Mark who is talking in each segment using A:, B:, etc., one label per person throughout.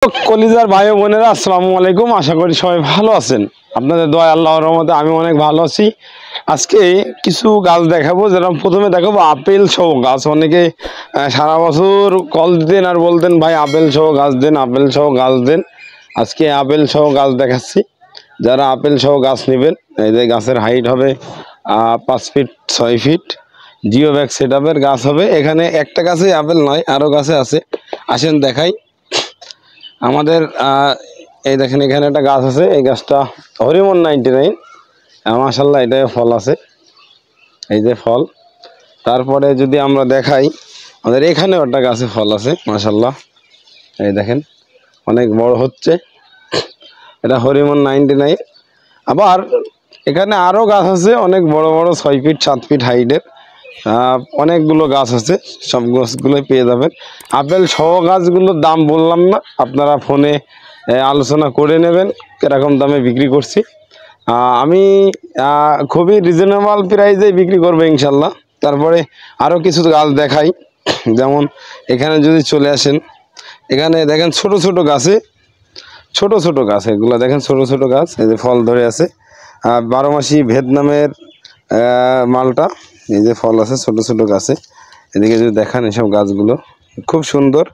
A: কলিজার ভাই ও বোনেরা আসসালামু আলাইকুম। আশা করি সবাই ভালো আছেন। আপনাদের দোয়া আল্লাহর রহমতে আমি অনেক ভালো আছি। আজকে কিছু গাছ দেখাবো, যেরকম প্রথমে দেখাবো আপেল সহ গাছ। অনেকে সারা বছর কল দিতেন আর বলতেন ভাই আপেল সহ গাছ দেন, আপেল সহ গাছ দেন। আজকে আপেল সহ গাছ দেখাচ্ছি। যারা আপেল সহ গাছ নেবেন, এই যে গাছের হাইট হবে 5 feet 6 feet, geo bag set আপের গাছ হবে। এখানে একটা গাছে আপেল নয়, আরও গাছে আছে। আসেন দেখাই। আমাদের এই দেখেন এখানে একটা গাছ আছে, এই গাছটা হরিমন 99। মাশাল্লাহ এটাই ফল আছে, এই যে ফল। তারপরে যদি আমরা দেখাই, আমাদের এখানেও একটা গাছে ফল আছে মাশাল্লাহ, এই দেখেন অনেক বড় হচ্ছে, এটা হরিমন 99। আবার এখানে আরও গাছ আছে অনেক বড় বড় 6 ফিট 7 ফিট হাইটের, অনেকগুলো গাছ আছে। সব গাছগুলোই পেয়ে যাবেন। আপেল সহ গাছগুলোর দাম বললাম না, আপনারা ফোনে আলোচনা করে নেবেন কিরকম দামে বিক্রি করছি। আমি খুবই রিজনেবল প্রাইসে বিক্রি করবো ইনশাল্লাহ। তারপরে আরও কিছু গাছ দেখাই, যেমন এখানে যদি চলে আসেন, এখানে দেখেন ছোট ছোট গাছে, ছোট ছোট গাছ, এগুলো দেখেন ছোট ছোট গাছ, এই যে ফল ধরে আছে। 12 মাসি ভিয়েতনামের মালটা, এই যে ফল আছে ছোট ছোট গাছে। এদিকে যদি দেখান এসব গাছগুলো খুব সুন্দর,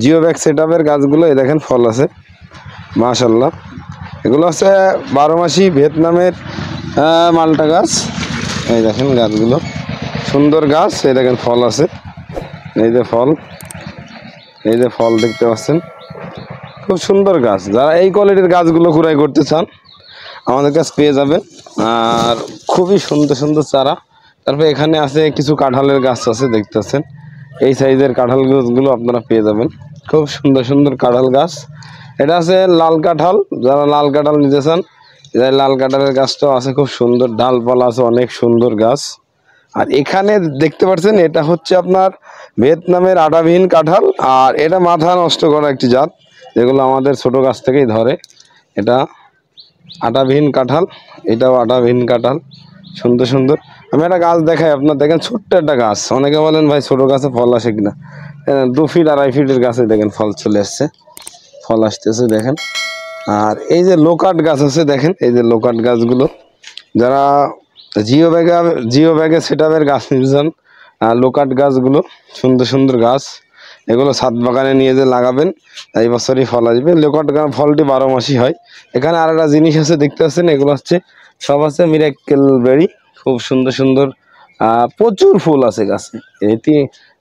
A: জিও ব্যাগ সেট আপের গাছগুলো, এই দেখেন ফল আছে মাশাল্লাহ। এগুলো হচ্ছে 12 মাসি ভিয়েতনামের মালটা গাছ। এই দেখেন গাছগুলো সুন্দর গাছ, এই দেখেন ফল আছে, এই যে ফল, এই যে ফল দেখতে পাচ্ছেন, খুব সুন্দর গাছ। যারা এই কোয়ালিটির গাছগুলো ক্রয় করতে চান আমাদের কাছে পেয়ে যাবেন, আর খুবই সুন্দর সুন্দর চারা। তারপরে এখানে আছে কিছু কাঁঠালের গাছ আছে, দেখতেছেন এই সাইজের কাঁঠাল গাছগুলো আপনারা পেয়ে যাবেন, খুব সুন্দর সুন্দর কাঁঠাল গাছ। এটা আছে লাল কাঁঠাল, যারা লাল কাঁঠাল নিতে চান, লাল কাঁঠালের গাছটাও আছে, খুব সুন্দর ডালপালা আছে, অনেক সুন্দর গাছ। আর এখানে দেখতে পাচ্ছেন এটা হচ্ছে আপনার ভিয়েতনামের আটাবিহীন কাঁঠাল, আর এটা মাথা নষ্ট করা একটি জাত, যেগুলো আমাদের ছোট গাছ থেকেই ধরে। এটা আটাবিহীন কাঁঠাল, এটাও আটাবিহীন কাঁঠাল, সুন্দর সুন্দর। আমি একটা গাছ দেখাই আপনার, দেখেন ছোট্ট একটা গাছ। অনেকে বলেন ভাই ছোট গাছে ফল আসে কিনা, 2 ফিট 2.5 ফিটের গাছে দেখেন ফল চলে আসছে, ফল আসতেছে দেখেন। আর এই যে লোকাট গাছ আছে দেখেন, এই যে লোকাট গাছগুলো, যারা জিও ব্যাগে সেট আপের গাছ নিতে চান, লোকাট গাছগুলো সুন্দর সুন্দর গাছ, এগুলো ছাদ বাগানে নিয়ে যে লাগাবেন এই বছরই ফল আসবে। লোকাট ফলটি 12 মাসই হয়। এখানে আর একটা জিনিস আছে দেখতে পাচ্ছেন, এগুলো হচ্ছে সব আছে মিরাক্কেল বেরি, খুব সুন্দর সুন্দর, প্রচুর ফুল আছে গাছে। এটি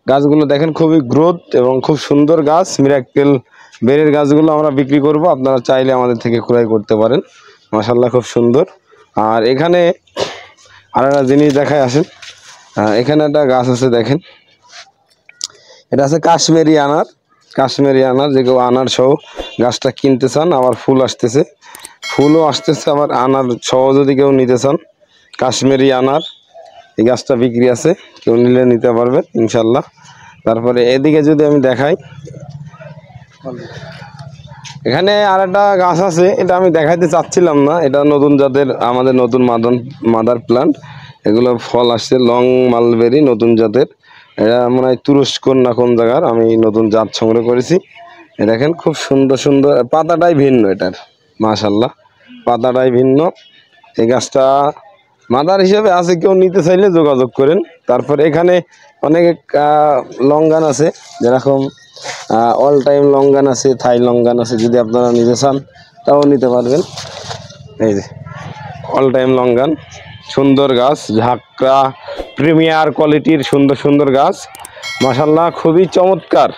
A: গাছগুলো দেখেন খুবই গ্রোথ এবং খুব সুন্দর গাছ। মিরাক্কেল বেরির গাছগুলো আমরা বিক্রি করব, আপনারা চাইলে আমাদের থেকে ক্রয় করতে পারেন মাশাল্লাহ, খুব সুন্দর। আর এখানে আর একটা জিনিস দেখায় আসেন, এখানে একটা গাছ আছে দেখেন, এটা আছে কাশ্মীরি আনার। কাশ্মীরি আনার, যে কেউ আনার সহ গাছটা কিনতে চান, আবার ফুল আসতেছে, ফুলও আসতেছে, আবার আনার সহ যদি কেউ নিতে চান, কাশ্মীরি আনার এই গাছটা বিক্রি আছে, কেউ নিলে নিতে পারবেন ইনশাল্লাহ। তারপরে এদিকে যদি আমি দেখাই, এখানে আর একটা গাছ আছে, এটা আমি দেখাইতে চাচ্ছিলাম না, এটা নতুন জাতের, আমাদের নতুন মাদার প্লান্ট। এগুলো ফল আসছে লং মালবেরি, নতুন জাতের। এটা মনে হয় তুরস্ক না কোন জায়গার, আমি নতুন জাত সংগ্রহ করেছি। দেখেন খুব সুন্দর সুন্দর, পাতাটাই ভিন্ন এটার মাশাল্লাহ, পাতাটাই ভিন্ন। এই গাছটা মাদার হিসেবে আছে, কেউ নিতে চাইলে যোগাযোগ করেন। তারপরে এখানে অনেক লঙ্গান আছে, যেরকম অল টাইম লঙ্গান আছে, থাই লঙ্গান আছে, যদি আপনারা নিতে চান তাও নিতে পারবেন। এই যে অল টাইম লঙ্গান, সুন্দর গাছ, ঝাঁকড়া প্রিমিয়ার কোয়ালিটির সুন্দর সুন্দর গাছ মাশাল্লাহ, খুবই চমৎকার।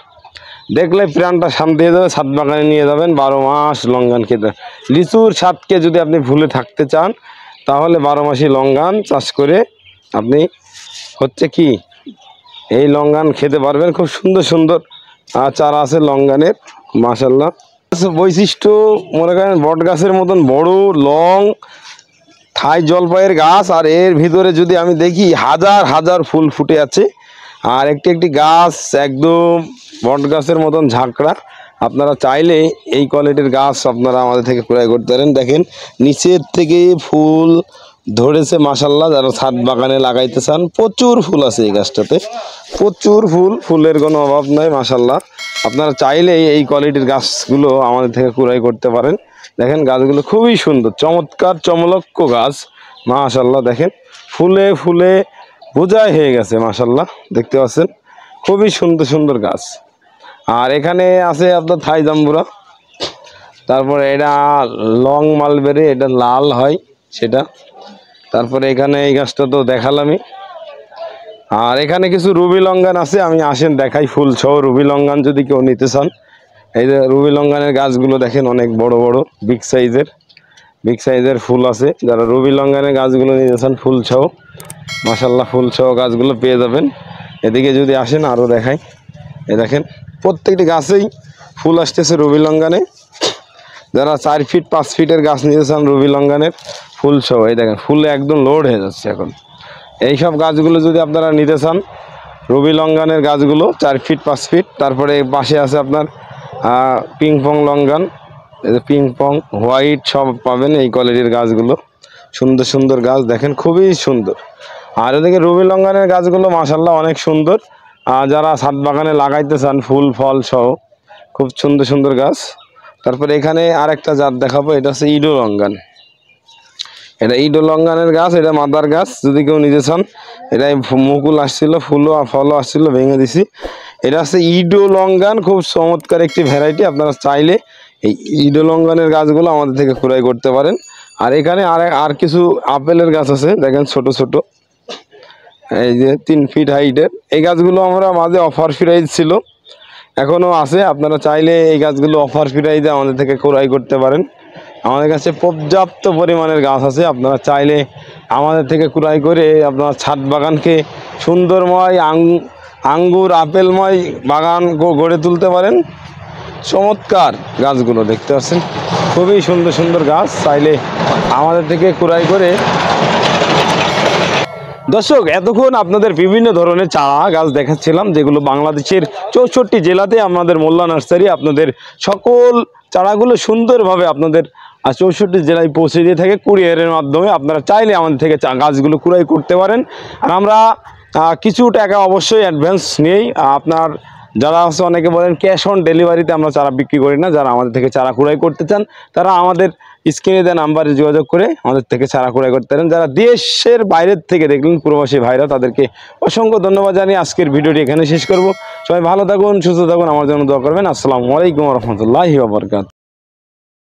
A: দেখলে প্রাণটা শান্তি হয়ে যাবে, ছাদ বাগানে নিয়ে যাবেন, 12 মাস লঙ্গান খেতে। লিচুর স্বাদকে যদি আপনি ভুলে থাকতে চান, তাহলে 12 মাসি লঙ্গান চাষ করে আপনি হচ্ছে কি এই লঙ্গান খেতে পারবেন। খুব সুন্দর সুন্দর চারা আছে লঙ্গানের মাশাল্লাহ। বৈশিষ্ট্য মনে করেন বট গাছের মতন বড় লং থাই জলপাইয়ের গাছ, আর এর ভিতরে যদি আমি দেখি হাজার হাজার ফুল ফুটে আছে, আর একটি একটি গাছ একদম বট গাছের মতন ঝাঁকড়া। আপনারা চাইলে এই কোয়ালিটির গাছ আপনারা আমাদের থেকে ক্রয় করতে পারেন। দেখেন নিচের থেকে ফুল ধরেছে মাশাল্লাহ। যারা ছাদ বাগানে লাগাইতে চান, প্রচুর ফুল আছে এই গাছটাতে, প্রচুর ফুলের কোনো অভাব নাই মাশাল্লাহ। আপনারা চাইলে এই কোয়ালিটির গাছগুলো আমাদের থেকে ক্রয় করতে পারেন। দেখেন গাছগুলো খুবই সুন্দর, চমৎকার চমলক্ষ গাছ মাশাল্লাহ। দেখেন ফুলে ফুলে বোঝাই হয়ে গেছে মাশাল্লাহ, দেখতে পাচ্ছেন খুবই সুন্দর সুন্দর গাছ। আর এখানে আছে আপনার থাই জাম্বুরা, তারপরে এটা লং মালবেরি, এটা লাল হয় সেটা। তারপরে এখানে এই গাছটা তো দেখালামই। আর এখানে কিছু রুবি লঙ্গান আছে, আমি আসেন দেখাই ফুল সহ রুবি লঙ্গান যদি কেউ নিতে চান। এই যে রুবি লঙ্গানের গাছগুলো দেখেন অনেক বড় বড় বিগ সাইজের ফুল আছে। যারা রুবি লঙ্গানের গাছগুলো নিতে চান ফুল সহ, মাশাল্লাহ ফুল সহ গাছগুলো পেয়ে যাবেন। এদিকে যদি আসেন আরও দেখাই, এই দেখেন প্রত্যেকটি গাছেই ফুল আসতেছে রুবি লঙ্গানে। যারা 4 ফিট 5 ফিটের গাছ নিতে চান রুবি লঙ্গানের ফুল সহ, এই দেখেন ফুলে একদম লোড হয়ে যাচ্ছে এখন। এই সব গাছগুলো যদি আপনারা নিতে চান, রুবি লঙ্গানের গাছগুলো 4 ফিট 5 ফিট। তারপরে পাশে আছে আপনার পিংপং লঙ্গান, এই যে পিংপং হোয়াইট সব পাবেন এই কোয়ালিটির গাছগুলো, সুন্দর সুন্দর গাছ দেখেন খুবই সুন্দর। আর এদিকে রুবি লঙ্গানের গাছগুলো মাশাল্লাহ অনেক সুন্দর। যারা ছাদ বাগানে লাগাইতে চান ফুল ফল সহ, খুব সুন্দর সুন্দর গাছ। তারপরে এখানে আরেকটা জাত দেখাবো, এটা হচ্ছে ইডো লঙ্গান। এটা ইডো লঙ্গানের গাছ, এটা মাদার গাছ যদি কেউ নিতে চান। এটাই মুকুল আসছিল, ফুলও ফলও আসছিল, ভেঙে দিছি। এটা হচ্ছে ইডো লঙ্গান, খুব চমৎকার একটি ভ্যারাইটি। আপনারা চাইলে এই ইডো লঙ্গানের গাছগুলো আমাদের থেকে ক্রয় করতে পারেন। আর এখানে আর কিছু আপেলের গাছ আছে দেখেন, ছোট ছোট, এই যে 3 ফিট হাইটের। এই গাছগুলো আমরা মাঝে অফার প্রাইস ছিল, এখনও আছে। আপনারা চাইলে এই গাছগুলো অফার প্রাইসে আমাদের থেকে ক্রয় করতে পারেন। আমাদের কাছে পর্যাপ্ত পরিমাণের গাছ আছে, আপনারা চাইলে আমাদের থেকে ক্রয় করে আপনার ছাদ বাগানকে সুন্দরময় আঙ্গুর আপেলময় বাগান গড়ে তুলতে পারেন। চমৎকার গাছগুলো দেখতে পাচ্ছেন, খুবই সুন্দর সুন্দর গাছ, চাইলে আমাদের থেকে ক্রয় করে। দর্শক, এতক্ষণ আপনাদের বিভিন্ন ধরনের চারা গাছ দেখাচ্ছিলাম, যেগুলো বাংলাদেশের 64 জেলাতে আমাদের মোল্লা নার্সারি আপনাদের সকল চারাগুলো সুন্দরভাবে আপনাদের 64 জেলায় পৌঁছে দিয়ে থাকে কুরিয়ারের মাধ্যমে। আপনারা চাইলে আমাদের থেকে গাছগুলো ক্রয় করতে পারেন। আর আমরা কিছু টাকা অবশ্যই অ্যাডভান্স নিই। আপনার যারা আছে অনেকে বলেন ক্যাশ অন ডেলিভারিতে আমরা চারা বিক্রি করি না। যারা আমাদের থেকে চারা ক্রয় করতে চান তারা আমাদের স্ক্রিনে দেওয়া নাম্বারে যোগাযোগ করে আমাদের থেকে চারা ক্রয় করতে পারেন। যারা দেশের বাইরের থেকে দেখলেন প্রবাসী ভাইরা, তাদেরকে অসংখ্য ধন্যবাদ জানিয়ে আজকের ভিডিওটি এখানে শেষ করব। সবাই ভালো থাকুন, সুস্থ থাকুন, আমার জন্য দোয়া করবেন। আসসালামু আলাইকুম রহমতুল্লাহি ওয়া বারাকাতুহু।